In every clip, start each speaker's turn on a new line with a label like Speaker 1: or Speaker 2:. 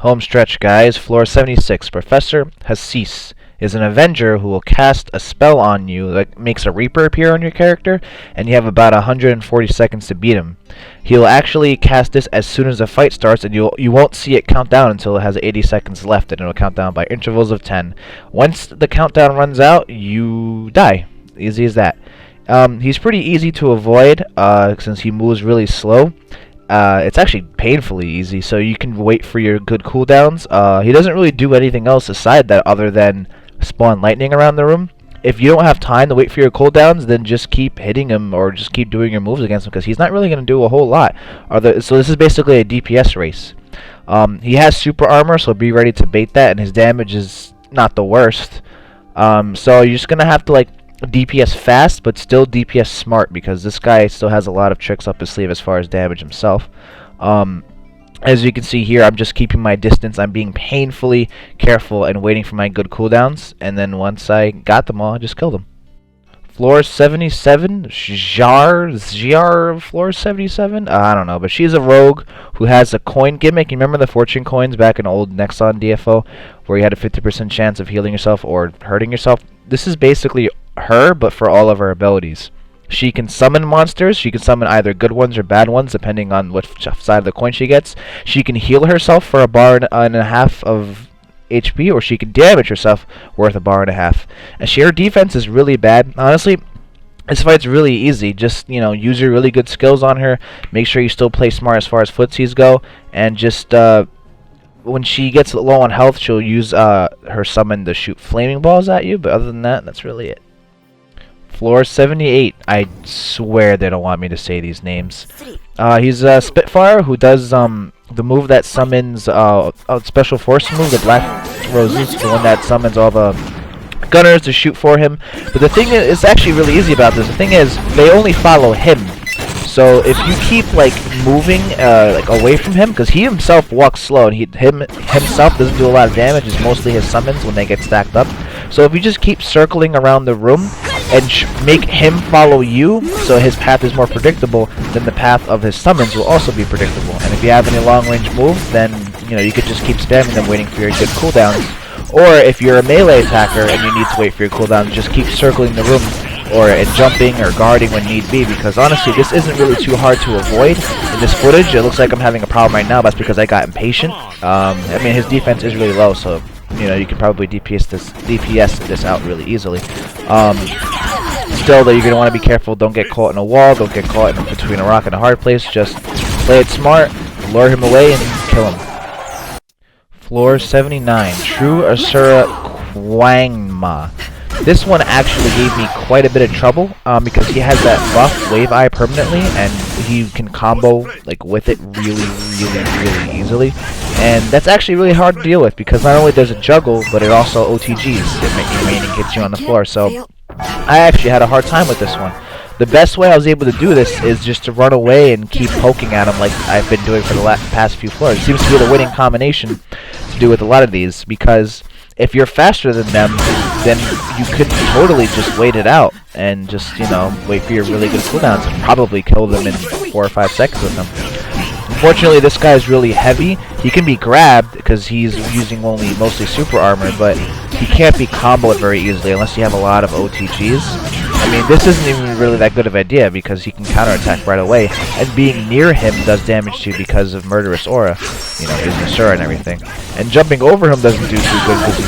Speaker 1: Home stretch, guys. Floor 76. Professor Hassis is an Avenger who will cast a spell on you that makes a Reaper appear on your character, and you have about 140 seconds to beat him. He'll actually cast this as soon as the fight starts, and you won't see it count down until it has 80 seconds left, and it'll count down by intervals of 10. Once the countdown runs out, you die. Easy as that. He's pretty easy to avoid since he moves really slow. It's actually painfully easy, so you can wait for your good cooldowns. He doesn't really do anything else aside that other than spawn lightning around the room. If you don't have time to wait for your cooldowns, then just keep hitting him or just keep doing your moves against him, because he's not really going to do a whole lot. So this is basically a DPS race. He has super armor, so be ready to bait that, and his damage is not the worst. So you're just going to have to DPS fast, but still DPS smart, because this guy still has a lot of tricks up his sleeve as far as damage himself. As you can see here, I'm just keeping my distance. I'm being painfully careful and waiting for my good cooldowns, and then once I got them all, I just killed them. Floor 77, Jar Floor 77? I don't know, but she's a rogue who has a coin gimmick. You remember the fortune coins back in old Nexon DFO, where you had a 50% chance of healing yourself or hurting yourself? This is basically her, but for all of her abilities. She can summon monsters. She can summon either good ones or bad ones, depending on what side of the coin she gets. She can heal herself for a bar and a half of HP, or she can damage herself worth a bar and a half. And her defense is really bad. Honestly, this fight's really easy. Just, use your really good skills on her. Make sure you still play smart as far as footsies go. And just, when she gets low on health, she'll use her summon to shoot flaming balls at you. But other than that, that's really it. Floor 78. I swear they don't want me to say these names. He's a Spitfire who does the move that summons a special force move, the Black Roses, the one that summons all the gunners to shoot for him. But the thing is, it's actually really easy about this. The thing is, they only follow him. So if you keep moving away from him, because he himself walks slow, and himself doesn't do a lot of damage. It's mostly his summons when they get stacked up. So if you just keep circling around the room and make him follow you, so his path is more predictable, then the path of his summons will also be predictable. And if you have any long-range moves, then you could just keep spamming them, waiting for your good cooldowns. Or if you're a melee attacker and you need to wait for your cooldowns, just keep circling the room and jumping or guarding when need be, because honestly, this isn't really too hard to avoid. In this footage, it looks like I'm having a problem right now, but that's because I got impatient. I mean, his defense is really low, so you can probably DPS this out really easily. Still, though, you're going to want to be careful. Don't get caught in a wall. Don't get caught in between a rock and a hard place. Just play it smart, lure him away, and kill him. Floor 79. True Asura Kwangma. This one actually gave me quite a bit of trouble because he has that buff Wave Eye permanently, and he can combo with it really easily. And that's actually really hard to deal with, because not only does it juggle, but it also OTGs, meaning hits you on the floor. So I actually had a hard time with this one. The best way I was able to do this is just to run away and keep poking at him like I've been doing for the past few floors. It seems to be the winning combination to do with a lot of these, because if you're faster than them, then you could totally just wait it out and just, wait for your really good cooldowns and probably kill them in 4 or 5 seconds with them. Unfortunately, this guy is really heavy. He can be grabbed because he's using mostly super armor, but he can't be comboed very easily unless you have a lot of OTGs. I mean, this isn't even really that good of an idea, because he can counterattack right away, and being near him does damage to you because of Murderous Aura, his Asura and everything. And jumping over him doesn't do too good because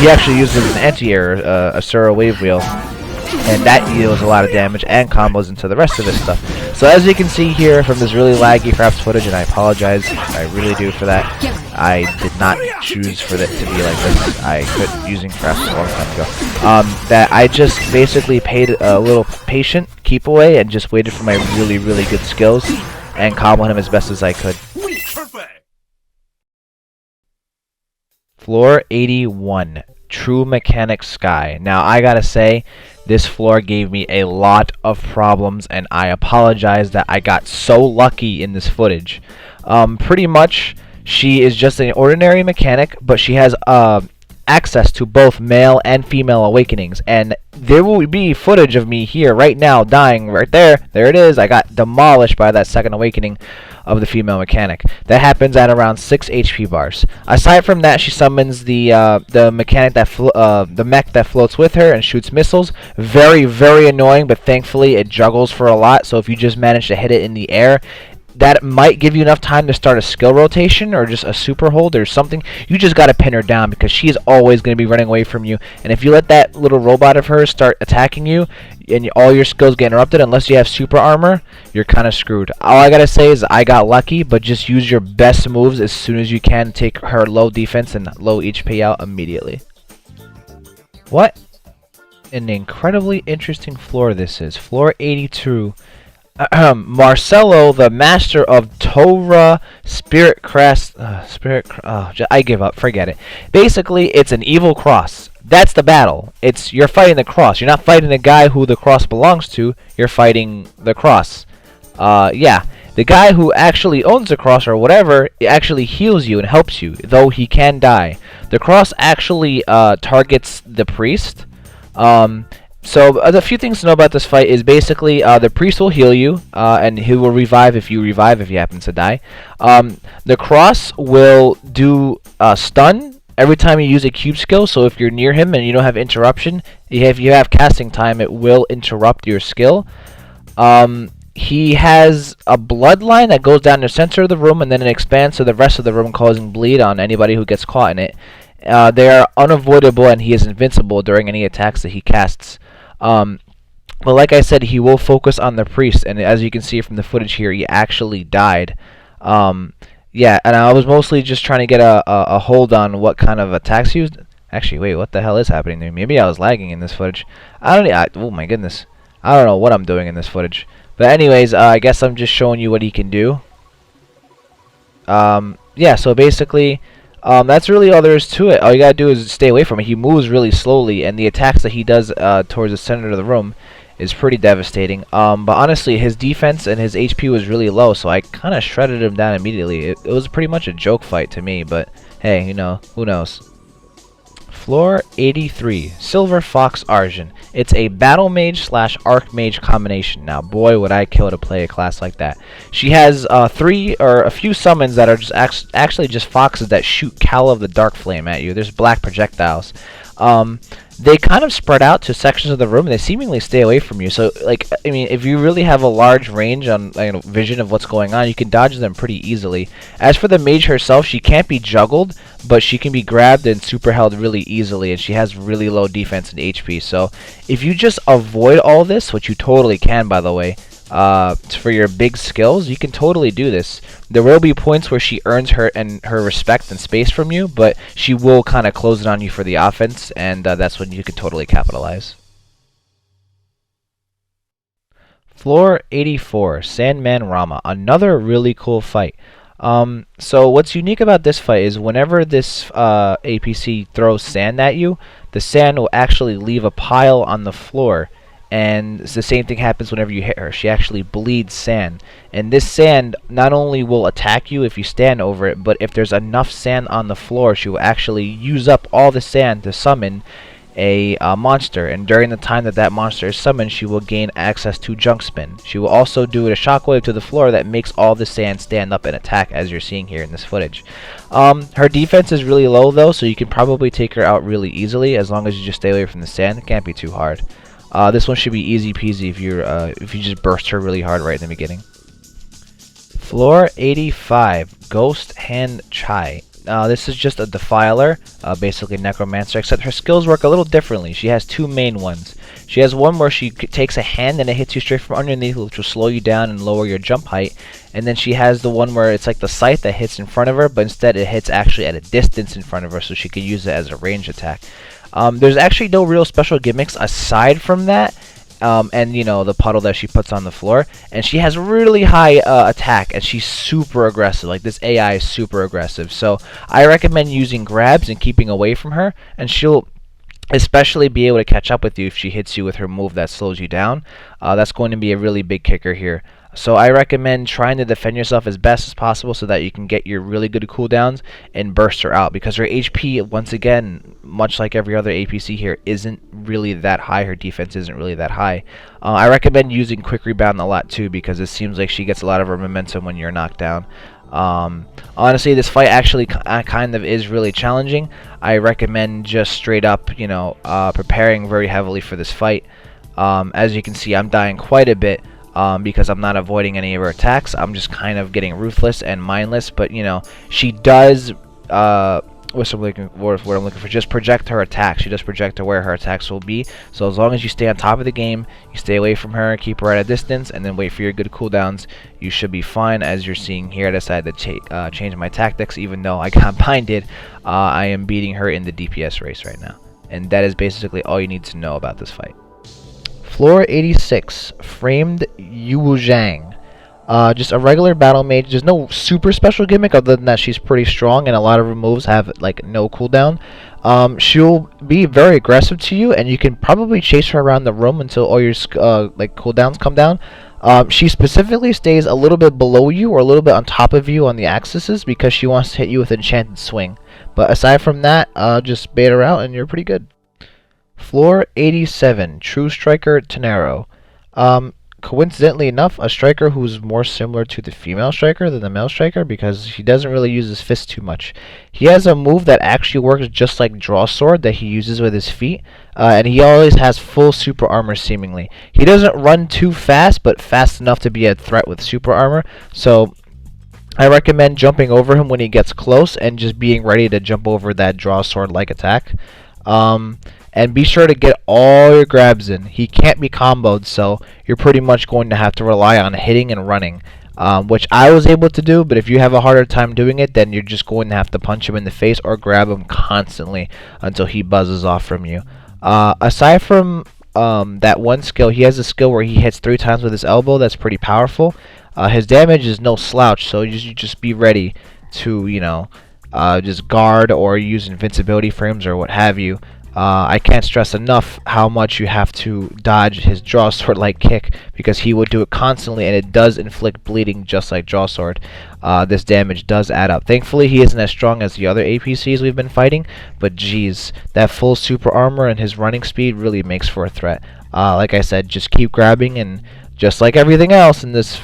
Speaker 1: he actually uses an anti-air Asura Wave Wheel, and that deals a lot of damage and combos into the rest of his stuff. So as you can see here from this really laggy Fraps footage, and I apologize, I really do for that. I did not choose for it to be like this. I quit using Fraps a long time ago. That I just basically paid a little patient keep away and just waited for my really good skills and comboed him as best as I could. Floor 81. True Mechanic Sky. Now, I gotta say, this floor gave me a lot of problems, and I apologize that I got so lucky in this footage. Pretty much, she is just an ordinary mechanic, but she has access to both male and female awakenings, and there will be footage of me here right now dying right there. There it is. I got demolished by that second awakening. of the female mechanic. That happens at around 6 HP bars. Aside from that, she summons the mechanic the mech that floats with her and shoots missiles. Very, very annoying, but thankfully it juggles for a lot. So if you just manage to hit it in the air, that might give you enough time to start a skill rotation or just a super hold or something. You just gotta pin her down because she is always gonna be running away from you. And if you let that little robot of hers start attacking you, and all your skills get interrupted, unless you have super armor, you're kind of screwed. All I gotta say is I got lucky, but just use your best moves as soon as you can. Take her low defense and low HP out immediately. What an incredibly interesting floor this is. Floor 82. Marcelo, the master of Torah, I give up. Forget it. Basically, it's an evil cross. That's the battle. You're fighting the cross. You're not fighting the guy who the cross belongs to. You're fighting the cross. Yeah. The guy who actually owns the cross or whatever actually heals you and helps you, though he can die. The cross actually targets the priest. So the few things to know about this fight is basically the priest will heal you, and he will revive if you happen to die. The cross will do stun every time you use a cube skill. So if you're near him and you don't have interruption, if you have casting time, it will interrupt your skill. He has a bloodline that goes down the center of the room and then it expands to the rest of the room, causing bleed on anybody who gets caught in it. They are unavoidable and he is invincible during any attacks that he casts. But like I said, he will focus on the priest, and as you can see from the footage here, he actually died. Yeah, and I was mostly just trying to get a hold on what kind of attacks he used. Actually, wait, what the hell is happening to me? Maybe I was lagging in this footage. Oh my goodness. I don't know what I'm doing in this footage. But anyways, I guess I'm just showing you what he can do. Yeah, so basically, that's really all there is to it. All you gotta do is stay away from it. He moves really slowly, and the attacks that he does towards the center of the room is pretty devastating. But honestly, his defense and his HP was really low, so I kind of shredded him down immediately. It was pretty much a joke fight to me, but hey, you know, who knows. Floor 83, Silver Fox Arjun. It's a Battle Mage / Archmage combination. Now, boy, would I kill to play a class like that. She has a few summons that are just actually just foxes that shoot Cal of the Dark Flame at you. There's black projectiles. They kind of spread out to sections of the room and they seemingly stay away from you. So, like, I mean, if you really have a large range on vision of what's going on, you can dodge them pretty easily. As for the mage herself, she can't be juggled, but she can be grabbed and super held really easily, and she has really low defense and HP. So if you just avoid all this, which you totally can, by the way, for your big skills, you can totally do this. There will be points where she earns her respect and space from you, but she will kind of close it on you for the offense, and that's when you can totally capitalize. Floor 84, Sandman Rama. Another really cool fight. So what's unique about this fight is whenever this APC throws sand at you, the sand will actually leave a pile on the floor. And the same thing happens whenever you hit her. She actually bleeds sand. And this sand not only will attack you if you stand over it, but if there's enough sand on the floor, she will actually use up all the sand to summon a monster. And during the time that that monster is summoned, she will gain access to Junk Spin. She will also do a shockwave to the floor that makes all the sand stand up and attack, as you're seeing here in this footage. Her defense is really low, though, so you can probably take her out really easily as long as you just stay away from the sand. It can't be too hard. This one should be easy peasy if you just burst her really hard right in the beginning. Floor 85, Ghost Hand Chai. This is just a Defiler, basically Necromancer, except her skills work a little differently. She has two main ones. She has one where she takes a hand and it hits you straight from underneath, which will slow you down and lower your jump height. And then she has the one where it's like the scythe that hits in front of her, but instead it hits actually at a distance in front of her, so she can use it as a range attack. There's actually no real special gimmicks aside from that, and you know, the puddle that she puts on the floor. And she has really high attack, and she's super aggressive. Like, this AI is super aggressive, so I recommend using grabs and keeping away from her, and she'll especially be able to catch up with you if she hits you with her move that slows you down. That's going to be a really big kicker here. So I recommend trying to defend yourself as best as possible so that you can get your really good cooldowns and burst her out, because her HP, once again, much like every other APC here, isn't really that high. Her defense isn't really that high. I recommend using Quick Rebound a lot too, because it seems like she gets a lot of her momentum when you're knocked down. Honestly, this fight actually kind of is really challenging. I recommend just straight up, preparing very heavily for this fight. As you can see, I'm dying quite a bit. Because I'm not avoiding any of her attacks. I'm just kind of getting ruthless and mindless. But she does what I'm looking for, just project her attacks. She does project to where her attacks will be. So as long as you stay on top of the game, you stay away from her, keep her at a distance, and then wait for your good cooldowns, you should be fine. As you're seeing here, I decided to change my tactics. Even though I got binded, I am beating her in the DPS race right now. And that is basically all you need to know about this fight. Floor 86, Framed Yu Zhang. Just a regular battle mage. There's no super special gimmick other than that she's pretty strong and a lot of her moves have like no cooldown. She'll be very aggressive to you, and you can probably chase her around the room until all your cooldowns come down. She specifically stays a little bit below you or a little bit on top of you on the axes because she wants to hit you with Enchanted Swing. But aside from that, just bait her out and you're pretty good. Floor 87, True Striker Tenero. Coincidentally enough, a striker who's more similar to the female striker than the male striker because he doesn't really use his fist too much. He has a move that actually works just like Draw Sword that he uses with his feet, and he always has full super armor seemingly. He doesn't run too fast, but fast enough to be a threat with super armor, so I recommend jumping over him when he gets close and just being ready to jump over that Draw Sword-like attack. And be sure to get all your grabs in. He can't be comboed, so you're pretty much going to have to rely on hitting and running, which I was able to do, but if you have a harder time doing it, then you're just going to have to punch him in the face or grab him constantly until he buzzes off from you. Aside from that one skill, he has a skill where he hits 3 times with his elbow. That's pretty powerful. His damage is no slouch, so you just be ready to, just guard or use invincibility frames or what have you. I can't stress enough how much you have to dodge his Draw Sword-like kick because he will do it constantly and it does inflict bleeding just like Draw Sword. This damage does add up. Thankfully, he isn't as strong as the other APCs we've been fighting, but geez, that full super armor and his running speed really makes for a threat. Like I said, just keep grabbing, and just like everything else in this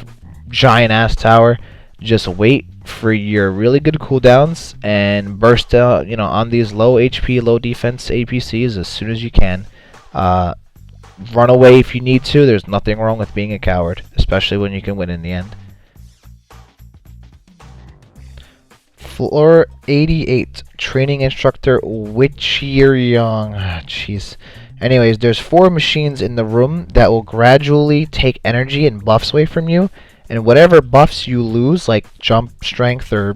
Speaker 1: giant-ass tower, just wait for your really good cooldowns and burst out, on these low HP, low defense APCs as soon as you can. Run away if you need to. There's nothing wrong with being a coward, especially when you can win in the end. Floor 88, Training Instructor Wichiryong. Jeez. Anyways, there's 4 machines in the room that will gradually take energy and buffs away from you. And whatever buffs you lose, like jump strength or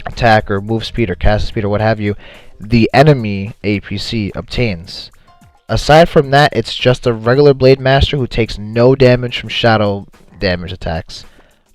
Speaker 1: attack or move speed or cast speed or what have you, the enemy APC obtains. Aside from that, it's just a regular Blade Master who takes no damage from shadow damage attacks.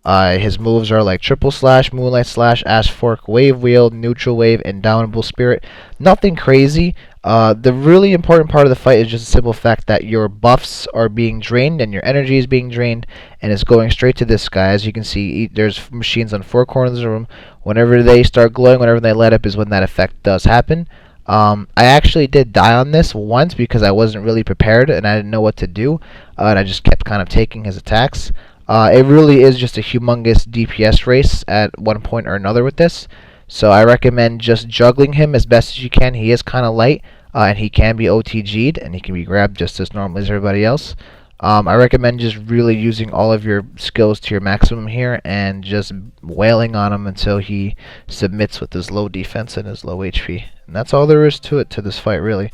Speaker 1: His moves are like Triple Slash, Moonlight Slash, Ash Fork, Wave Wheel, Neutral Wave, and Downable Spirit. Nothing crazy. The really important part of the fight is just a simple fact that your buffs are being drained and your energy is being drained, and it's going straight to this guy. As you can see, there's machines on 4 corners of the room. Whenever they start glowing, whenever they light up is when that effect does happen. I actually did die on this once because I wasn't really prepared and I didn't know what to do, and I just kept kind of taking his attacks. It really is just a humongous DPS race at one point or another with this. So I recommend just juggling him as best as you can. He is kind of light, and he can be OTG'd, and he can be grabbed just as normal as everybody else. I recommend just really using all of your skills to your maximum here and just wailing on him until he submits with his low defense and his low HP. And that's all there is to it, to this fight, really.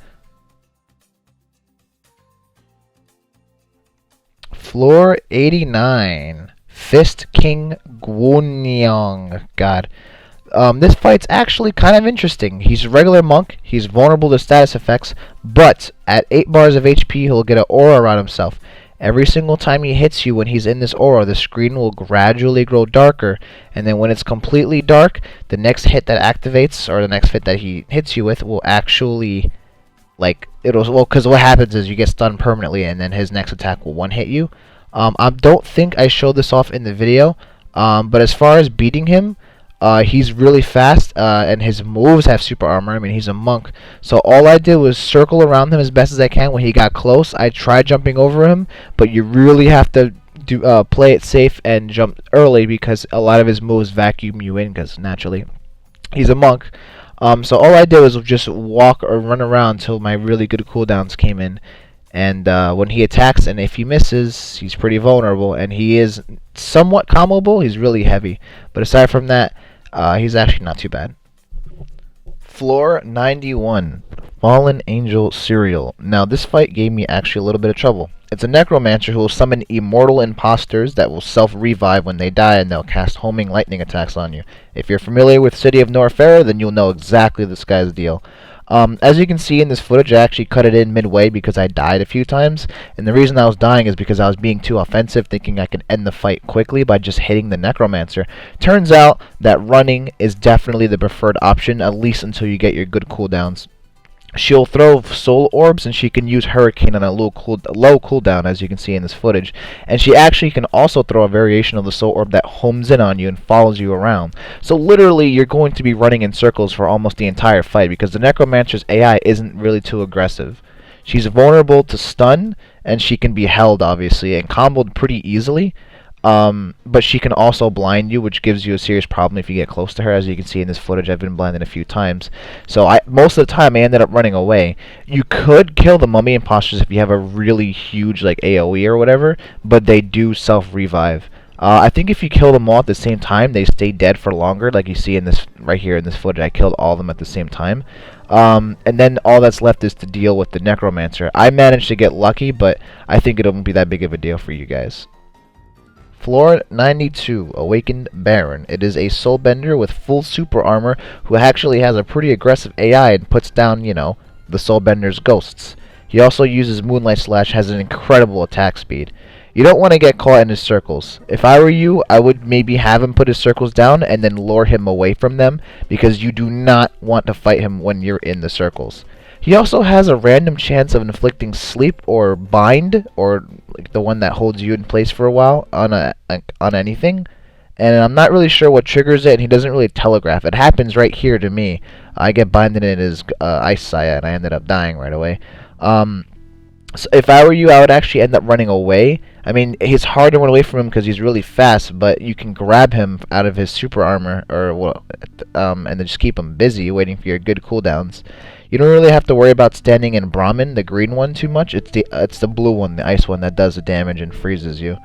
Speaker 1: Floor 89, Fist King Gwonyong. God. This fight's actually kind of interesting. He's a regular monk, he's vulnerable to status effects, but at 8 bars of HP he'll get an aura around himself. Every single time he hits you when he's in this aura, the screen will gradually grow darker, and then when it's completely dark, the next hit that activates, or the next hit that he hits you with, will actually, because what happens is you get stunned permanently, and then his next attack will one-hit you. I don't think I showed this off in the video, but as far as beating him, he's really fast, and his moves have super armor. I mean, he's a monk. So all I did was circle around him as best as I can. When he got close, I tried jumping over him, but you really have to play it safe and jump early, because a lot of his moves vacuum you in, because naturally he's a monk. So all I did was just walk or run around until my really good cooldowns came in. And when he attacks, and if he misses, he's pretty vulnerable, and he is somewhat comboable. He's really heavy, but aside from that, he's actually not too bad. Floor 91, Fallen Angel Serial. Now this fight gave me actually a little bit of trouble. It's a necromancer who will summon immortal imposters that will self-revive when they die, and they'll cast homing lightning attacks on you. If you're familiar with City of Norfair, then you'll know exactly this guy's deal. As you can see in this footage, I actually cut it in midway because I died a few times, and the reason I was dying is because I was being too offensive, thinking I could end the fight quickly by just hitting the necromancer. Turns out that running is definitely the preferred option, at least until you get your good cooldowns. She'll throw soul orbs, and she can use Hurricane on a low cooldown, as you can see in this footage. And she actually can also throw a variation of the soul orb that homes in on you and follows you around. So literally, you're going to be running in circles for almost the entire fight, because the Necromancer's AI isn't really too aggressive. She's vulnerable to stun, and she can be held, obviously, and comboed pretty easily. But she can also blind you, which gives you a serious problem if you get close to her. As you can see in this footage, I've been blinded a few times. So most of the time I ended up running away. You could kill the mummy imposters if you have a really huge like AoE or whatever, but they do self-revive. I think if you kill them all at the same time, they stay dead for longer, like you see in this right here in this footage. I killed all of them at the same time. And then all that's left is to deal with the Necromancer. I managed to get lucky, but I think it won't be that big of a deal for you guys. Floor 92, Awakened Baron. It is a soulbender with full super armor who actually has a pretty aggressive AI and puts down, you know, the soulbender's ghosts. He also uses Moonlight Slash, has an incredible attack speed. You don't want to get caught in his circles. If I were you, I would maybe have him put his circles down and then lure him away from them, because you do not want to fight him when you're in the circles. He also has a random chance of inflicting sleep or bind, or like the one that holds you in place for a while on anything. And I'm not really sure what triggers it, and he doesn't really telegraph. It happens right here to me. I get binded in his Ice Saya, and I ended up dying right away. So if I were you, I would actually end up running away. I mean, it's hard to run away from him because he's really fast, but you can grab him out of his super armor, or and then just keep him busy waiting for your good cooldowns. You don't really have to worry about standing in Brahmin, the green one, too much. It's the blue one, the ice one, that does the damage and freezes you.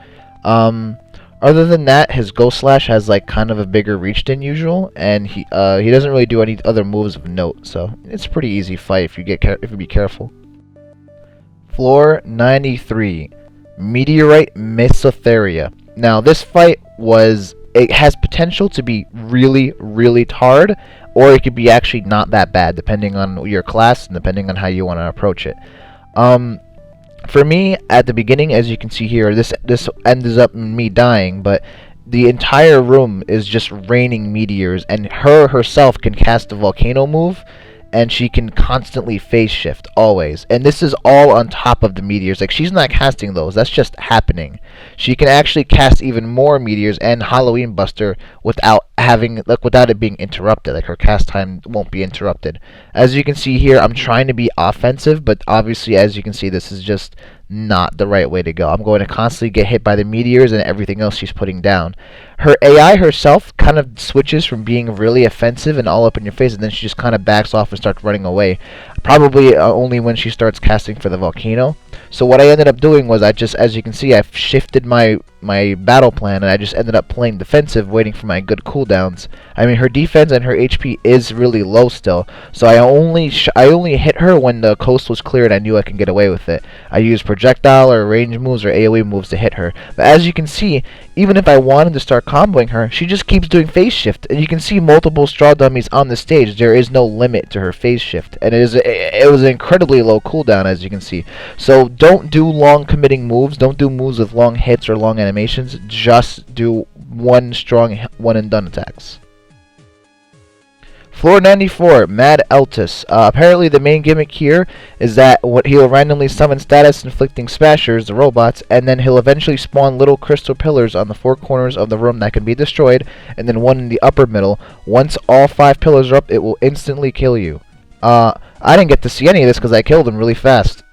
Speaker 1: Other than that, his Ghost Slash has like kind of a bigger reach than usual, and he doesn't really do any other moves of note. So it's a pretty easy fight if you be careful. Floor 93, Meteorite Mesotheria. Now this fight has potential to be really, really hard, or it could be actually not that bad, depending on your class and depending on how you want to approach it. For me, at the beginning, as you can see here, this ends up in me dying, but the entire room is just raining meteors, and herself can cast a volcano move, and she can constantly phase shift, always. And this is all on top of the meteors. Like, she's not casting those, that's just happening. She can actually cast even more meteors and Halloween Buster without it being interrupted. Like, her cast time won't be interrupted. As you can see here, I'm trying to be offensive, but obviously, as you can see, this is just not the right way to go. I'm going to constantly get hit by the meteors and everything else she's putting down. Her AI herself kind of switches from being really offensive and all up in your face, and then she just kind of backs off and starts running away. Probably only when she starts casting for the volcano. So what I ended up doing was, as you can see, I've shifted my battle plan, and I just ended up playing defensive, waiting for my good cooldowns. I mean, her defense and her HP is really low still, so I only hit her when the coast was cleared. I knew I could get away with it. I used projectile or range moves or AoE moves to hit her. But as you can see, even if I wanted to start comboing her, she just keeps doing phase shift, and you can see multiple straw dummies on the stage. There is no limit to her phase shift, and it was an incredibly low cooldown, as you can see. So don't do long committing moves. Don't do moves with long hits or long animations. Just do one strong one and done attacks. Floor 94, Mad Eltis. Apparently the main gimmick here is that what he'll randomly summon status-inflicting smashers, the robots, and then he'll eventually spawn little crystal pillars on the four corners of the room that can be destroyed, and then one in the upper middle. Once all 5 pillars are up, it will instantly kill you. I didn't get to see any of this because I killed him really fast.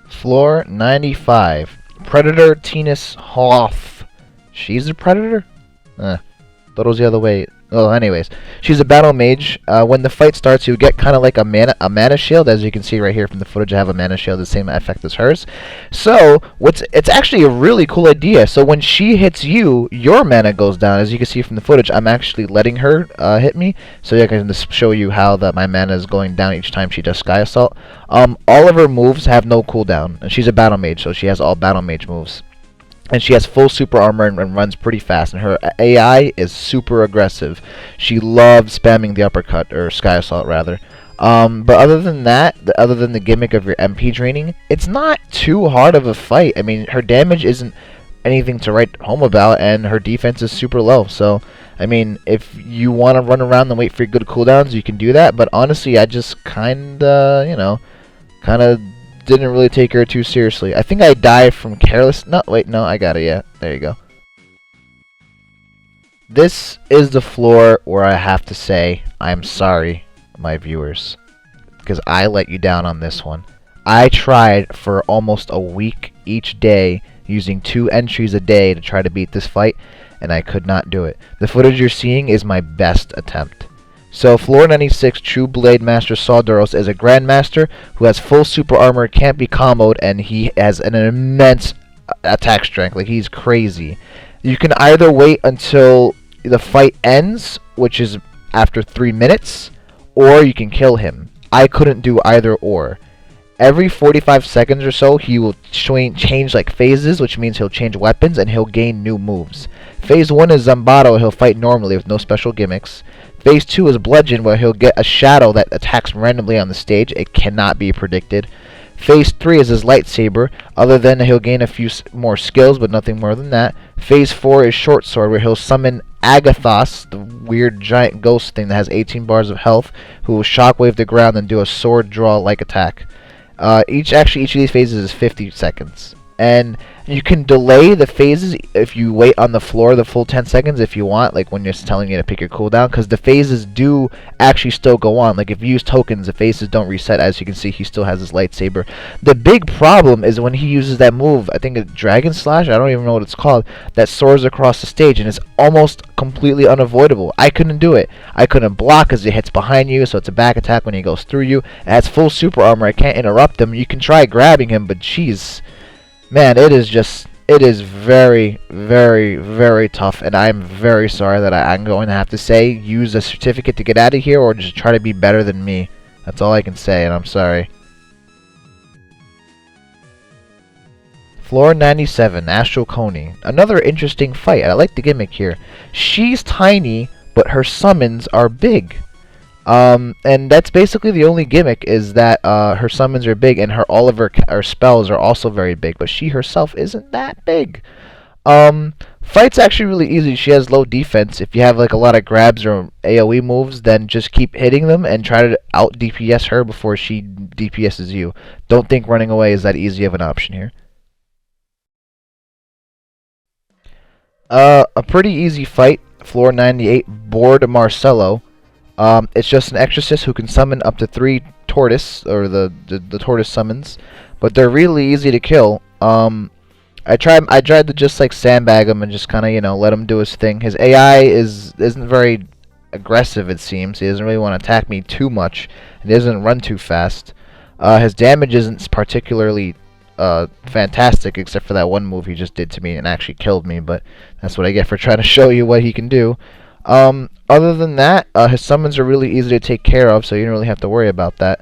Speaker 1: Floor 95, Predator Tennis Hoth. She's a predator? Thought it was the other way. Well, anyways, she's a battle mage. When the fight starts, you get kind of like a mana shield, as you can see right here from the footage. I have a mana shield, the same effect as hers. So, it's actually a really cool idea. So when she hits you, your mana goes down. As you can see from the footage, I'm actually letting her hit me, so I can just show you how my mana is going down each time she does Sky Assault. All of her moves have no cooldown, and she's a battle mage, so she has all battle mage moves. And she has full super armor and runs pretty fast. And her AI is super aggressive. She loves spamming the uppercut, or Sky Assault rather. But other than that, other than the gimmick of your MP draining, it's not too hard of a fight. I mean, her damage isn't anything to write home about, and her defense is super low. So, I mean, if you want to run around and wait for your good cooldowns, you can do that. But honestly, I just kinda, didn't really take her too seriously. I think I died from careless. No, wait, no, I got it. Yeah, there you go. This is the floor where I have to say I'm sorry, my viewers, because I let you down on this one. I tried for almost a week each day using 2 entries a day to try to beat this fight, and I could not do it. The footage you're seeing is my best attempt. So, Floor 96, True Blade Master Sawduros is a Grandmaster who has full super armor, can't be comboed, and he has an immense attack strength. Like, he's crazy. You can either wait until the fight ends, which is after 3 minutes, or you can kill him. I couldn't do either or. Every 45 seconds or so, he will change like phases, which means he'll change weapons and he'll gain new moves. Phase 1 is Zambato, he'll fight normally with no special gimmicks. Phase 2 is Bludgeon, where he'll get a shadow that attacks randomly on the stage. It cannot be predicted. Phase 3 is his lightsaber. Other than he'll gain a few more skills, but nothing more than that. Phase 4 is Short Sword, where he'll summon Agathos, the weird giant ghost thing that has 18 bars of health, who will shockwave the ground and do a sword draw-like attack. Each of these phases is 50 seconds. And you can delay the phases if you wait on the floor the full 10 seconds if you want, like when you're telling you to pick your cooldown, because the phases do actually still go on. Like if you use tokens, the phases don't reset. As you can see, he still has his lightsaber. The big problem is when he uses that move, I think a Dragon Slash, I don't even know what it's called, that soars across the stage, and it's almost completely unavoidable. I couldn't do it. I couldn't block because it hits behind you, so it's a back attack when he goes through you. It has full super armor. I can't interrupt him. You can try grabbing him, but jeez. Man, it is very, very, very tough, and I'm very sorry that I'm going to have to say use a certificate to get out of here, or just try to be better than me. That's all I can say, and I'm sorry. Floor 97, Astral Coney. Another interesting fight. I like the gimmick here. She's tiny, but her summons are big. And that's basically the only gimmick, is that her summons are big, and all of her spells are also very big, but she herself isn't that big. Fight's actually really easy. She has low defense. If you have like a lot of grabs or AoE moves, then just keep hitting them and try to out DPS her before she DPSs you. Don't think running away is that easy of an option here. A pretty easy fight. Floor 98, Board Marcello. It's just an exorcist who can summon up to 3 tortoise, or the tortoise summons, but they're really easy to kill. I tried to just like sandbag him and just kind of let him do his thing. His AI isn't very aggressive, it seems. He doesn't really want to attack me too much, and he doesn't run too fast. His damage isn't particularly fantastic, except for that one move he just did to me and actually killed me, but that's what I get for trying to show you what he can do. Other than that, his summons are really easy to take care of, so you don't really have to worry about that.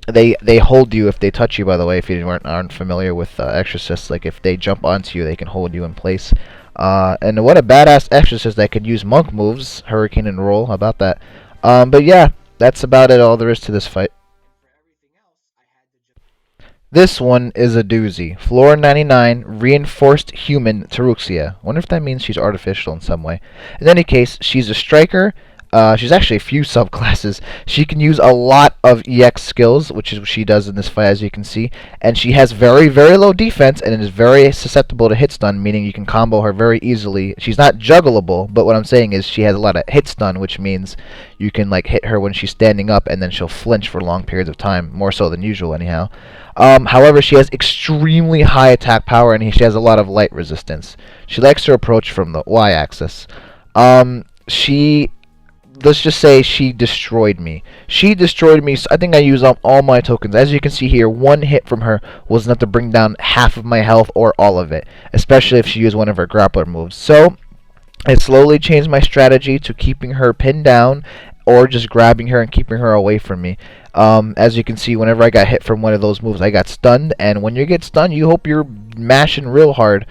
Speaker 1: They hold you if they touch you, by the way, if you aren't familiar with exorcists. Like, if they jump onto you, they can hold you in place. And what a badass exorcist that can use monk moves, Hurricane and Roll. How about that? But yeah, that's about it, all there is to this fight. This one is a doozy. Floor 99, reinforced human Taruxia. Wonder if that means she's artificial in some way. In any case, she's a striker. She's actually a few subclasses. She can use a lot of EX skills, which is what she does in this fight, as you can see. And she has very, very low defense and is very susceptible to hit stun, meaning you can combo her very easily. She's not juggleable, but what I'm saying is she has a lot of hit stun, which means you can like hit her when she's standing up, and then she'll flinch for long periods of time, more so than usual, anyhow. However, she has extremely high attack power, and she has a lot of light resistance. She likes to approach from the Y-axis. She let's just say she destroyed me. She destroyed me. So I think I used up all my tokens. As you can see here, one hit from her was enough to bring down half of my health or all of it, especially if she used one of her grappler moves. So I slowly changed my strategy to keeping her pinned down or just grabbing her and keeping her away from me. As you can see, whenever I got hit from one of those moves, I got stunned, and when you get stunned, you hope you're mashing real hard.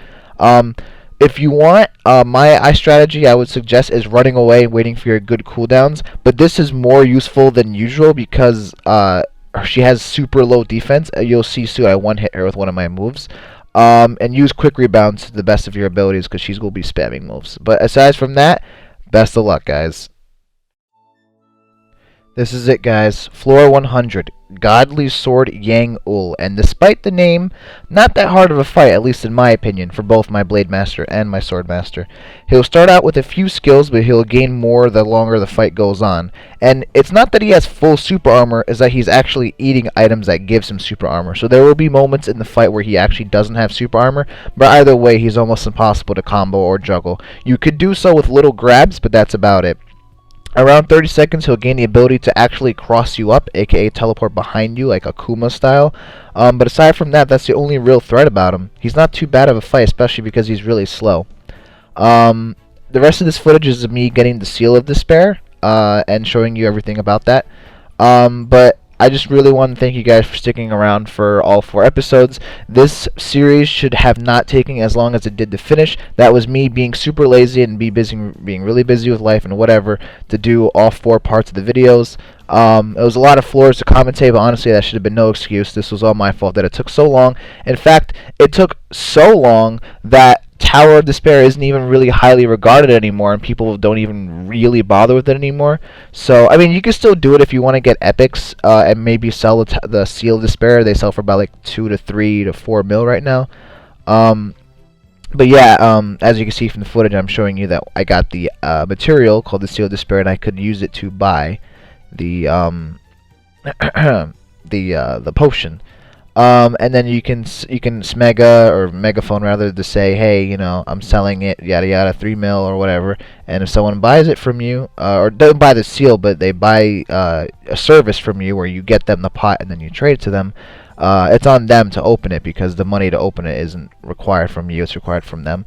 Speaker 1: If you want, my strategy I would suggest is running away, waiting for your good cooldowns, but this is more useful than usual because she has super low defense. You'll see soon I one-hit her with one of my moves. And use quick rebounds to the best of your abilities because she's going to be spamming moves. But aside from that, best of luck, guys. This is it, guys. Floor 100, Godly Sword Yang Ul. And despite the name, not that hard of a fight, at least in my opinion, for both my Blade Master and my Sword Master. He'll start out with a few skills, but he'll gain more the longer the fight goes on. And it's not that he has full super armor, it's that he's actually eating items that gives him super armor. So there will be moments in the fight where he actually doesn't have super armor, but either way, he's almost impossible to combo or juggle. You could do so with little grabs, but that's about it. Around 30 seconds, he'll gain the ability to actually cross you up, aka teleport behind you, like Akuma style. But aside from that, that's the only real threat about him. He's not too bad of a fight, especially because he's really slow. The rest of this footage is me getting the Seal of Despair, and showing you everything about that. But I just really want to thank you guys for sticking around for all 4 episodes. This series should have not taken as long as it did to finish. That was me being super lazy and being really busy with life and whatever to do all 4 parts of the videos. It was a lot of floors to commentate, but honestly, that should have been no excuse. This was all my fault that it took so long. In fact, it took so long that Tower of Despair isn't even really highly regarded anymore, and people don't even really bother with it anymore. So, I mean, you can still do it if you want to get epics, and maybe sell the Seal of Despair. They sell for about like 2 to 3 to 4 mil right now. But yeah, as you can see from the footage, I'm showing you that I got the material called the Seal of Despair, and I could use it to buy the the potion. And then you can smega or megaphone rather to say, hey, you know, I'm selling it, yada yada, 3 mil or whatever. And if someone buys it from you, or don't buy the seal, but they buy a service from you where you get them the pot and then you trade it to them, it's on them to open it because the money to open it isn't required from you; it's required from them.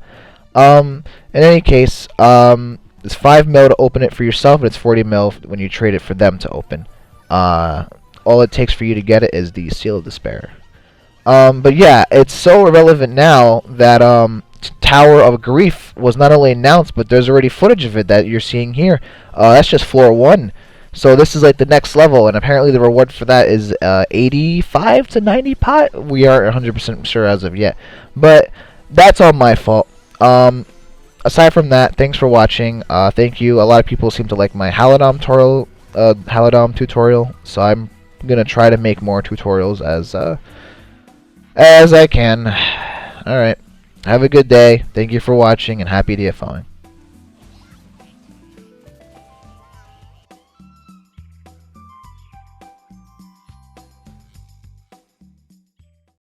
Speaker 1: In any case, it's 5 mil to open it for yourself, and it's 40 mil when you trade it for them to open. All it takes for you to get it is the Seal of Despair. But yeah, it's so irrelevant now that Tower of Grief was not only announced, but there's already footage of it that you're seeing here. That's just floor 1. So this is like the next level, and apparently the reward for that is 85 to 90 pot. We aren't 100% sure as of yet. But that's all my fault. Aside from that, thanks for watching. Thank you. A lot of people seem to like my Halidom tutorial, so I'm gonna try to make more tutorials as I can. Alright, have a good day, thank you for watching, and happy DFOing.